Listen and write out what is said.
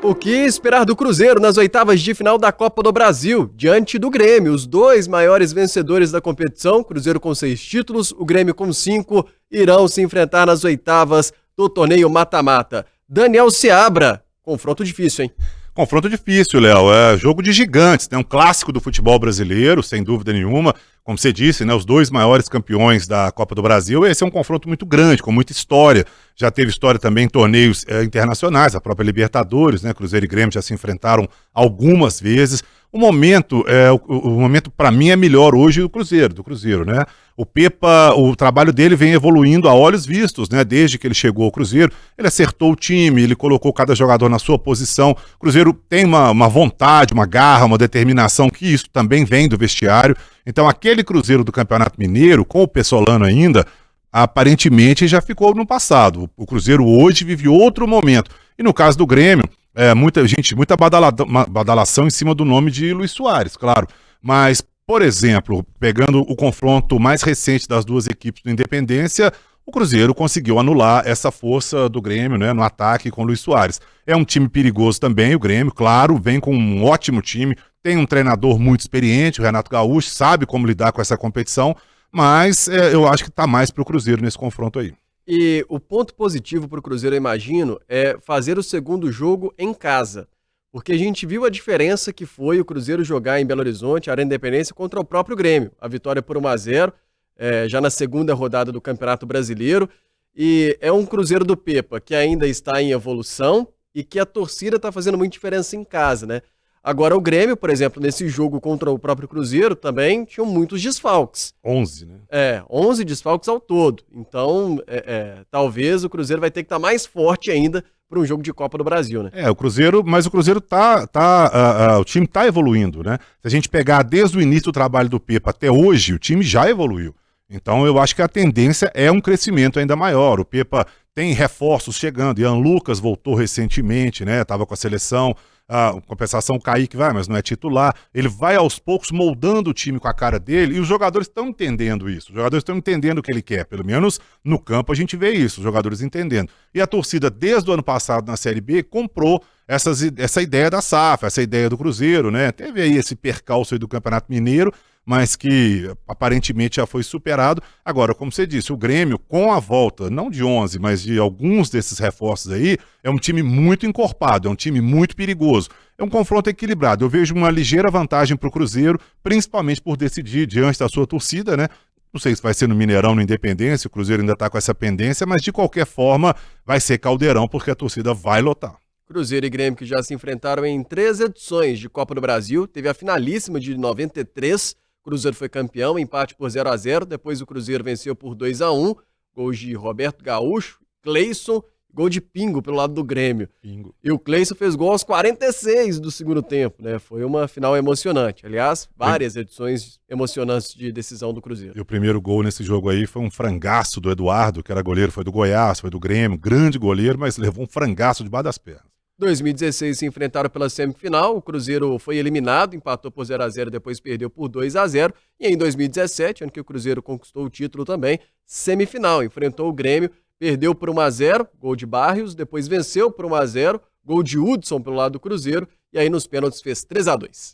O que esperar do Cruzeiro nas oitavas de final da Copa do Brasil, diante do Grêmio, os dois maiores vencedores da competição, Cruzeiro com 6 títulos, o Grêmio com 5, irão se enfrentar nas oitavas do torneio mata-mata. Daniel Seabra, confronto difícil, hein? Confronto difícil, Léo, é jogo de gigantes, né? Um clássico do futebol brasileiro, sem dúvida nenhuma, como você disse, né? Os dois maiores campeões da Copa do Brasil, esse é um confronto muito grande, com muita história, já teve história também em torneios internacionais, a própria Libertadores, né? Cruzeiro e Grêmio já se enfrentaram algumas vezes. O momento para mim é melhor hoje do Cruzeiro, né? O Pepa, o trabalho dele vem evoluindo a olhos vistos, né? Desde que ele chegou ao Cruzeiro, ele acertou o time, ele colocou cada jogador na sua posição. O Cruzeiro tem uma vontade, uma garra, uma determinação, que isso também vem do vestiário. Então aquele Cruzeiro do Campeonato Mineiro, com o Pessolano ainda, aparentemente já ficou no passado. O Cruzeiro hoje vive outro momento. E no caso do Grêmio, muita badalação em cima do nome de Luis Soares, claro. Mas, por exemplo, pegando o confronto mais recente das duas equipes do Independência, o Cruzeiro conseguiu anular essa força do Grêmio, né, no ataque com o Luis Soares. É um time perigoso também, o Grêmio, claro, vem com um ótimo time, tem um treinador muito experiente, o Renato Gaúcho, sabe como lidar com essa competição, mas eu acho que está mais para o Cruzeiro nesse confronto aí. E o ponto positivo para o Cruzeiro, eu imagino, é fazer o segundo jogo em casa. Porque a gente viu a diferença que foi o Cruzeiro jogar em Belo Horizonte, Arena Independência, contra o próprio Grêmio. A vitória por 1-0, já na segunda rodada do Campeonato Brasileiro. E é um Cruzeiro do Pepa que ainda está em evolução e que a torcida está fazendo muita diferença em casa, né? Agora o Grêmio, por exemplo, nesse jogo contra o próprio Cruzeiro, também tinham muitos desfalques. 11, né? 11 desfalques ao todo. Então, talvez o Cruzeiro vai ter que estar mais forte ainda para um jogo de Copa do Brasil, né? O Cruzeiro o time tá evoluindo, né? Se a gente pegar desde o início do trabalho do Pepa até hoje, o time já evoluiu. Então eu acho que a tendência é um crescimento ainda maior. O Pepa tem reforços chegando. Ian Lucas voltou recentemente, né? Tava com a seleção. Compensação, o Kaique vai, mas não é titular. Ele vai aos poucos moldando o time com a cara dele, e os jogadores estão entendendo isso. Os jogadores estão entendendo o que ele quer. Pelo menos no campo a gente vê isso, os jogadores entendendo. E a torcida, desde o ano passado na Série B, comprou essa ideia da SAF, essa ideia do Cruzeiro, né? Teve aí esse percalço aí do Campeonato Mineiro, mas que aparentemente já foi superado. Agora, como você disse, o Grêmio, com a volta, não de 11, mas de alguns desses reforços aí, é um time muito encorpado, é um time muito perigoso. É um confronto equilibrado. Eu vejo uma ligeira vantagem para o Cruzeiro, principalmente por decidir diante da sua torcida, né? Não sei se vai ser no Mineirão, no Independência, o Cruzeiro ainda está com essa pendência, mas de qualquer forma vai ser caldeirão, porque a torcida vai lotar. Cruzeiro e Grêmio que já se enfrentaram em 3 edições de Copa do Brasil, teve a finalíssima de 93, Cruzeiro foi campeão, empate por 0-0, depois o Cruzeiro venceu por 2-1, gols de Roberto Gaúcho, Cleison, gol de Pingo pelo lado do Grêmio. Pingo. E o Cleison fez gol aos 46 do segundo tempo, né? Foi uma final emocionante. Aliás, várias edições emocionantes de decisão do Cruzeiro. E o primeiro gol nesse jogo aí foi um frangaço do Eduardo, que era goleiro, foi do Goiás, foi do Grêmio, grande goleiro, mas levou um frangaço debaixo das pernas. 2016 se enfrentaram pela semifinal, o Cruzeiro foi eliminado, empatou por 0-0, depois perdeu por 2-0, e em 2017, ano que o Cruzeiro conquistou o título também, semifinal, enfrentou o Grêmio, perdeu por 1-0, gol de Barrios, depois venceu por 1-0, gol de Hudson pelo lado do Cruzeiro, e aí nos pênaltis fez 3-2.